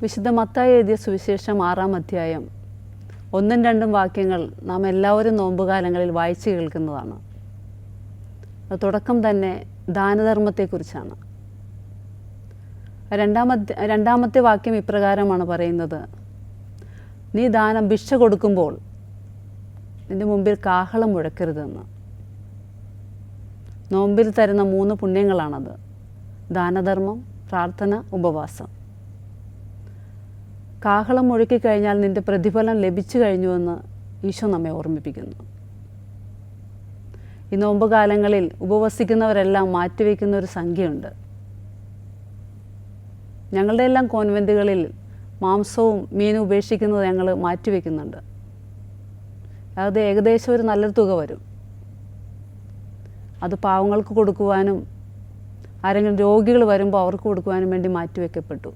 വിശുദ്ധ മത്തായി എഴുതിയ സുവിശേഷം 6-ാം അധ്യായം 1-2 വാക്യങ്ങൾ നാം എല്ലാവരും നോമ്പുകാലങ്ങളിൽ വായിച്ചു കേൾക്കുന്നതാണ്. അത് തുടക്കം തന്നെ ദാനധർമ്മത്തെക്കുറിച്ചാണ്. രണ്ടാമത്തെ വാക്യം ഇപ്രകാരമാണ് പറയുന്നത്: നീ ഭിക്ഷ കൊടുക്കുമ്പോൾ നിൻ്റെ മുമ്പിൽ കാഹളം മുഴക്കരുതെന്ന്. നോമ്പിൽ തരുന്ന 3 പുണ്യങ്ങളാണത്: ദാനധർമ്മം, പ്രാർത്ഥന, ഉപവാസം. കാഹളം മുഴക്കിക്കഴിഞ്ഞാൽ നിൻ്റെ പ്രതിഫലം ലഭിച്ചു കഴിഞ്ഞുവെന്ന് ഈശോ നമ്മെ ഓർമ്മിപ്പിക്കുന്നു. ഈ നോമ്പ് കാലങ്ങളിൽ ഉപവസിക്കുന്നവരെല്ലാം മാറ്റിവെക്കുന്ന ഒരു സംഖ്യയുണ്ട്. ഞങ്ങളുടെ എല്ലാം കോൺവെൻറ്റുകളിൽ മാംസവും മീനും ഉപേക്ഷിക്കുന്നത് ഞങ്ങൾ മാറ്റിവെക്കുന്നുണ്ട്. അത് ഏകദേശം ഒരു നല്ലൊരു തുക വരും. അത് പാവങ്ങൾക്ക് കൊടുക്കുവാനും ആരെങ്കിലും രോഗികൾ വരുമ്പോൾ അവർക്ക് കൊടുക്കുവാനും വേണ്ടി മാറ്റിവെക്കപ്പെട്ടു.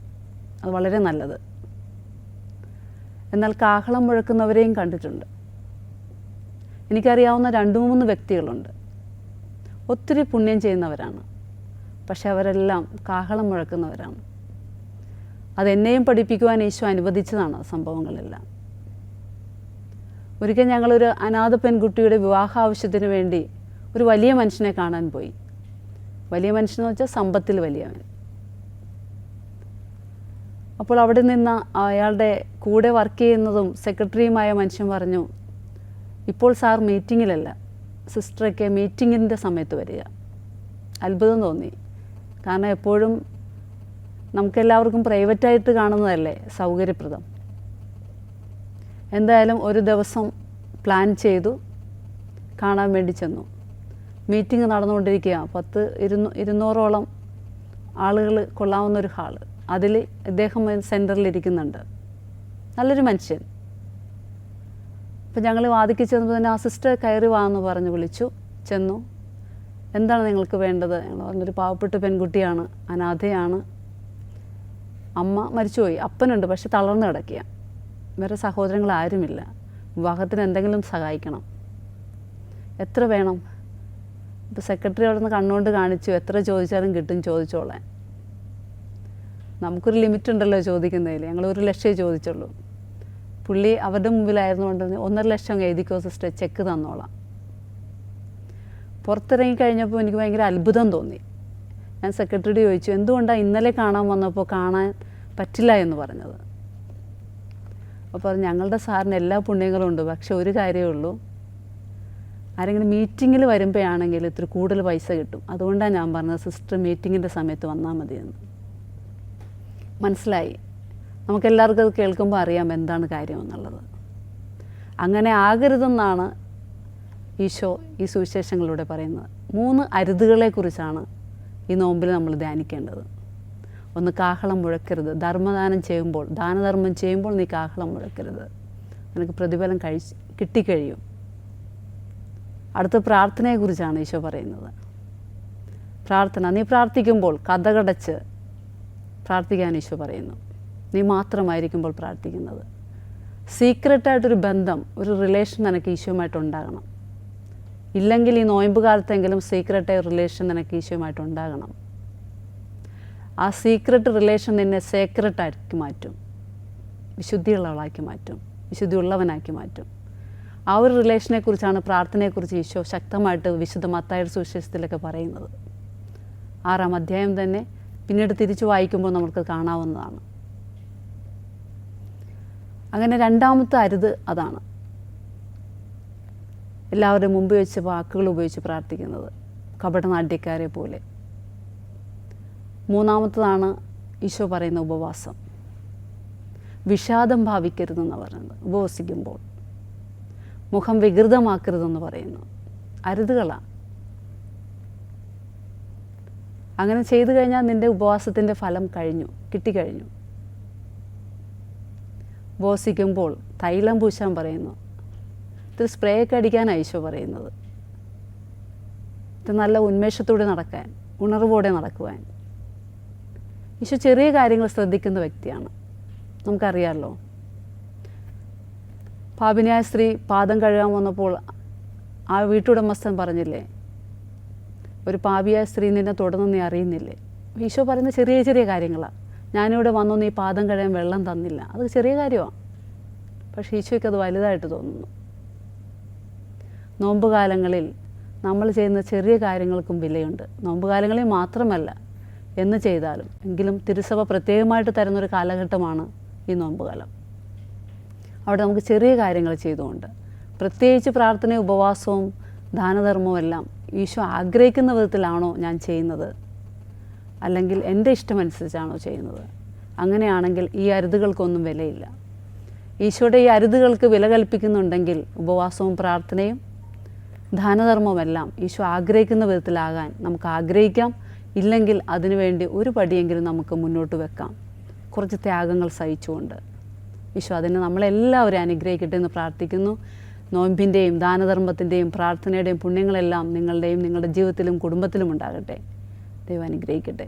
അത് വളരെ നല്ലത്. എന്നാൽ കാഹളം മുഴക്കുന്നവരെയും കണ്ടിട്ടുണ്ട്. എനിക്കറിയാവുന്ന 2-3 വ്യക്തികളുണ്ട്. ഒത്തിരി പുണ്യം ചെയ്യുന്നവരാണ്, പക്ഷെ അവരെല്ലാം കാഹളം മുഴക്കുന്നവരാണ്. അതെന്നെയും പഠിപ്പിക്കുവാൻ ഈശോ അനുവദിച്ചതാണ് സംഭവങ്ങളെല്ലാം. ഒരിക്കൽ ഞങ്ങളൊരു അനാഥ പെൺകുട്ടിയുടെ വിവാഹ ആവശ്യത്തിന് വേണ്ടി ഒരു വലിയ മനുഷ്യനെ കാണാൻ പോയി. വലിയ മനുഷ്യനെന്ന് വെച്ചാൽ സമ്പത്തിൽ വലിയവൻ. അപ്പോൾ അവിടെ നിന്ന് അയാളുടെ കൂടെ വർക്ക് ചെയ്യുന്നതും സെക്രട്ടറിയുമായ മനുഷ്യൻ പറഞ്ഞു, ഇപ്പോൾ സാർ മീറ്റിങ്ങിലല്ല, സിസ്റ്ററൊക്കെ മീറ്റിങ്ങിൻ്റെ സമയത്ത് വരിക. അത്ഭുതം തോന്നി. കാരണം എപ്പോഴും നമുക്കെല്ലാവർക്കും പ്രൈവറ്റായിട്ട് കാണുന്നതല്ലേ സൗകര്യപ്രദം. എന്തായാലും ഒരു ദിവസം പ്ലാൻ ചെയ്തു കാണാൻ വേണ്ടി ചെന്നു. മീറ്റിംഗ് നടന്നുകൊണ്ടിരിക്കുക. 200ഓളം ആളുകൾ കൊള്ളാവുന്നൊരു ഹാള്. അതിൽ ഇദ്ദേഹം സെൻറ്ററിലിരിക്കുന്നുണ്ട്. നല്ലൊരു മനുഷ്യൻ. അപ്പോൾ ഞങ്ങൾ വാതിക്ക് ചെന്നപ്പോൾ തന്നെ ആ സിസ്റ്റർ കയറി വാന്ന് പറഞ്ഞ് വിളിച്ചു. ചെന്നു. എന്താണ് നിങ്ങൾക്ക് വേണ്ടത്? ഞങ്ങൾ പറഞ്ഞൊരു പാവപ്പെട്ട പെൺകുട്ടിയാണ്, അനാഥയാണ്, അമ്മ മരിച്ചുപോയി, അപ്പനുണ്ട് പക്ഷെ തളർന്നു കിടക്കുക, വേറെ സഹോദരങ്ങൾ ആരുമില്ല, വിവാഹത്തിന് എന്തെങ്കിലും സഹായിക്കണം, എത്ര വേണം? ഇപ്പോൾ സെക്രട്ടറി അവിടെ നിന്ന് കണ്ണുകൊണ്ട് കാണിച്ചു, എത്ര ചോദിച്ചാലും കിട്ടും, ചോദിച്ചോളാൻ. നമുക്കൊരു ലിമിറ്റ് ഉണ്ടല്ലോ ചോദിക്കുന്നതിൽ. ഞങ്ങൾ 1 ലക്ഷം ചോദിച്ചുള്ളൂ. പുള്ളി അവരുടെ മുമ്പിലായിരുന്നുകൊണ്ട് 1.5 ലക്ഷം എഴുതിക്കോ സിസ്റ്റർ, ചെക്ക് തന്നോളാം. പുറത്തിറങ്ങി കഴിഞ്ഞപ്പോൾ എനിക്ക് ഭയങ്കര അത്ഭുതം തോന്നി. ഞാൻ സെക്രട്ടറിയോട് ചോദിച്ചു, എന്തുകൊണ്ടാണ് ഇന്നലെ കാണാൻ വന്നപ്പോൾ കാണാൻ പറ്റില്ല എന്ന് പറഞ്ഞത്? അപ്പോൾ ഞങ്ങളുടെ സാറിന് എല്ലാ പുണ്യങ്ങളും ഉണ്ട്, പക്ഷെ ഒരു കാര്യമേ ഉള്ളൂ, ആരെങ്കിലും മീറ്റിങ്ങിൽ വരുമ്പോഴാണെങ്കിൽ ഇത്തിരി കൂടുതൽ പൈസ കിട്ടും. അതുകൊണ്ടാണ് ഞാൻ പറഞ്ഞത് സിസ്റ്റർ മീറ്റിങ്ങിൻ്റെ സമയത്ത് വന്നാൽ മതിയെന്ന്. മനസ്സിലായി. നമുക്കെല്ലാവർക്കും അത് കേൾക്കുമ്പോൾ അറിയാം എന്താണ് കാര്യമെന്നുള്ളത്. അങ്ങനെ ആകരുതെന്നാണ് ഈശോ ഈ സുവിശേഷങ്ങളിലൂടെ പറയുന്നത്. 3 അരുതുകളെക്കുറിച്ചാണ് ഈ നോമ്പിൽ നമ്മൾ ധ്യാനിക്കേണ്ടത്. ഒന്ന്, കാഹളം മുഴക്കരുത്. ദാനധർമ്മം ചെയ്യുമ്പോൾ നീ കാഹളം മുഴക്കരുത്, നിനക്ക് പ്രതിഫലം കിട്ടിക്കഴിയും. അടുത്ത പ്രാർത്ഥനയെക്കുറിച്ചാണ് ഈശോ പറയുന്നത്. പ്രാർത്ഥന, നീ പ്രാർത്ഥിക്കുമ്പോൾ കതകടച്ച് പ്രാർത്ഥിക്കാൻ ഈശോ പറയുന്നു. നീ മാത്രമായിരിക്കുമ്പോൾ പ്രാർത്ഥിക്കുന്നത്. സീക്രട്ടായിട്ടൊരു ബന്ധം, ഒരു റിലേഷൻ നിനക്ക് ഈശോയുമായിട്ടുണ്ടാകണം. ഇല്ലെങ്കിൽ ഈ നോയമ്പ് കാലത്തെങ്കിലും സീക്രട്ടായ റിലേഷൻ നിനക്ക് ഈശോയുമായിട്ടുണ്ടാകണം. ആ സീക്രട്ട് റിലേഷൻ നിന്നെ സേക്രട്ടാക്കി മാറ്റും, വിശുദ്ധിയുള്ളവളാക്കി മാറ്റും, വിശുദ്ധിയുള്ളവനാക്കി മാറ്റും. ആ ഒരു റിലേഷനെക്കുറിച്ചാണ്, പ്രാർത്ഥനയെക്കുറിച്ച് ഈശോ ശക്തമായിട്ട് വിശുദ്ധ മത്തായിയുടെ സുവിശേഷത്തിലൊക്കെ പറയുന്നത്. 6-ാം അധ്യായം തന്നെ പിന്നീട് തിരിച്ചു വായിക്കുമ്പോൾ നമുക്ക് കാണാവുന്നതാണ്. അങ്ങനെ 2ാമത്തെ അരുത് അതാണ്, എല്ലാവരുടെയും മുമ്പ് വെച്ച് വാക്കുകൾ ഉപയോഗിച്ച് പ്രാർത്ഥിക്കുന്നത്, കപടനാട്യക്കാരെ പോലെ. 3ാമത്തതാണ് ഈശോ പറയുന്ന ഉപവാസം. വിഷാദം ഭാവിക്കരുതെന്ന് പറയുന്നത്. ഉപവസിക്കുമ്പോൾ മുഖം വികൃതമാക്കരുതെന്ന് പറയുന്നു. അരുതുകളാണ്. അങ്ങനെ ചെയ്തു കഴിഞ്ഞാൽ നിൻ്റെ ഉപവാസത്തിൻ്റെ ഫലം കിട്ടിക്കഴിഞ്ഞു. ഉപവസിക്കുമ്പോൾ തൈലം പൂശാൻ പറയുന്നു. ഇത് സ്പ്രേ ഒക്കെ അടിക്കാനാണ് ഈശോ പറയുന്നത്. ഇത് നല്ല ഉന്മേഷത്തോടെ നടക്കാൻ, ഉണർവോടെ നടക്കുവാൻ. ഈശോ ചെറിയ കാര്യങ്ങൾ ശ്രദ്ധിക്കുന്ന വ്യക്തിയാണ്, നമുക്കറിയാമല്ലോ. പാപിനിയായ സ്ത്രീ പാദം കഴുകാൻ വന്നപ്പോൾ ആ വീട്ടുടമസ്ഥൻ പറഞ്ഞില്ലേ, ഒരു പാപിയായ സ്ത്രീ നിന്നെ തുടർന്ന് നീ അറിയുന്നില്ലേ? ഈശോ പറയുന്ന ചെറിയ ചെറിയ കാര്യങ്ങളാണ്. ഞാനിവിടെ വന്നൊന്ന് ഈ പാദം കഴുകാൻ വെള്ളം തന്നില്ല. അത് ചെറിയ കാര്യമാണ്, പക്ഷേ ഈശോയ്ക്ക് അത് വലുതായിട്ട് തോന്നുന്നു. നോമ്പ് കാലങ്ങളിൽ നമ്മൾ ചെയ്യുന്ന ചെറിയ കാര്യങ്ങൾക്കും വിലയുണ്ട്. നോമ്പ് കാലങ്ങളിൽ മാത്രമല്ല, എന്ന് ചെയ്താലും. എങ്കിലും തിരുസഭ പ്രത്യേകമായിട്ട് തരുന്നൊരു കാലഘട്ടമാണ് ഈ നോമ്പ് കാലം. അവിടെ നമുക്ക് ചെറിയ കാര്യങ്ങൾ ചെയ്തുകൊണ്ട്, പ്രത്യേകിച്ച് പ്രാർത്ഥനയും ഉപവാസവും ദാനധർമ്മവും എല്ലാം ഈശോ ആഗ്രഹിക്കുന്ന വിധത്തിലാണോ ഞാൻ ചെയ്യുന്നത്, അല്ലെങ്കിൽ എൻ്റെ ഇഷ്ടമനുസരിച്ചാണോ ചെയ്യുന്നത്? അങ്ങനെയാണെങ്കിൽ ഈ അരുതുകൾക്കൊന്നും വിലയില്ല. ഈശോയുടെ ഈ അരുതുകൾക്ക് വില കൽപ്പിക്കുന്നുണ്ടെങ്കിൽ ഉപവാസവും പ്രാർത്ഥനയും ദാനധർമ്മവുമെല്ലാം ഈശോ ആഗ്രഹിക്കുന്ന വിധത്തിലാകാൻ നമുക്ക് ആഗ്രഹിക്കാം. ഇല്ലെങ്കിൽ അതിനുവേണ്ടി ഒരു പടിയെങ്കിലും നമുക്ക് മുന്നോട്ട് വെക്കാം, കുറച്ച് ത്യാഗങ്ങൾ സഹിച്ചുകൊണ്ട്. ഈശോ അതിന് നമ്മളെല്ലാവരും അനുഗ്രഹിക്കട്ടെ എന്ന് പ്രാർത്ഥിക്കുന്നു. നോമ്പിൻ്റെയും ദാനധർമ്മത്തിൻ്റെയും പ്രാർത്ഥനയുടെയും പുണ്യങ്ങളെല്ലാം നിങ്ങളുടെയും നിങ്ങളുടെ ജീവിതത്തിലും കുടുംബത്തിലും ഉണ്ടാകട്ടെ. ദൈവം അനുഗ്രഹിക്കട്ടെ.